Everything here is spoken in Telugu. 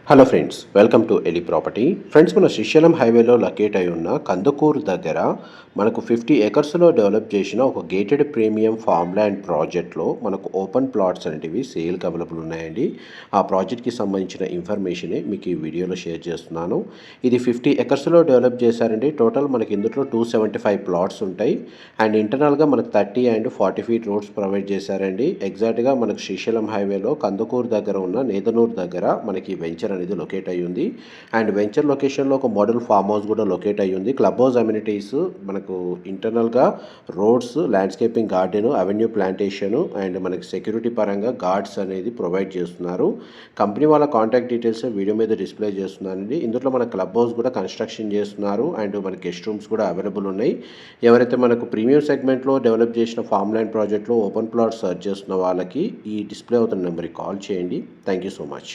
Hello friends, welcome to Eli property. Friends, మన శ్రీశైలం హైవేలో లొకేట్ అయి ఉన్న కందుకూరు దగ్గర మనకు 50 ఏకర్స్లో డెవలప్ చేసిన ఒక గేటెడ్ ప్రీమియం ఫామ్ ల్యాండ్ ప్రాజెక్ట్లో మనకు ఓపెన్ ప్లాట్స్ అనేటివి సేల్కి అవైలబుల్ ఉన్నాయండి. ఆ ప్రాజెక్ట్కి సంబంధించిన ఇన్ఫర్మేషనే మీకు ఈ వీడియోలో షేర్ చేస్తున్నాను. ఇది 50 ఏకర్స్లో డెవలప్ చేశారండి. టోటల్ మనకి ఇందులో 275 ప్లాట్స్ ఉంటాయి. అండ్ ఇంటర్నల్గా మనకు 30 అండ్ 40 ఫీట్ రోడ్స్ ప్రొవైడ్ చేశారండి. ఎగ్జాక్ట్గా మనకు శ్రీశైలం హైవేలో కందుకూరు దగ్గర ఉన్న నేదనూరు దగ్గర మనకి వెంచర్ అనేది లొకేట్ అయ్యి ఉంది. అండ్ వెంచర్ లొకేషన్లో ఒక మోడల్ ఫామ్ హౌస్ కూడా లొకేట్ అయ్యి ఉంది. క్లబ్ హౌస్ అమ్యూనిటీస్ మనకు ఇంటర్నల్గా roads, landscaping garden, avenue plantation and మనకి సెక్యూరిటీ పరంగా గార్డ్స్ అనేది ప్రొవైడ్ చేస్తున్నారు. కంపెనీ వాళ్ళ కాంటాక్ట్ డీటెయిల్స్ వీడియో మీద డిస్ప్లే చేస్తున్నానండి. ఇందులో మన క్లబ్ హౌస్ కూడా కన్స్ట్రక్షన్ చేస్తున్నారు అండ్ మన గెస్ట్ రూమ్స్ కూడా అవైలబుల్ ఉన్నాయి. ఎవరైతే మనకు ప్రీమియం సెగ్మెంట్లో డెవలప్ చేసిన ఫామ్ ల్యాండ్ ప్రాజెక్ట్లో ఓపెన్ ప్లాట్ సర్చ్ చేస్తున్న వాళ్ళకి ఈ డిస్ప్లే అవుతున్న నెంబర్కి కాల్ చేయండి. Thank you so much.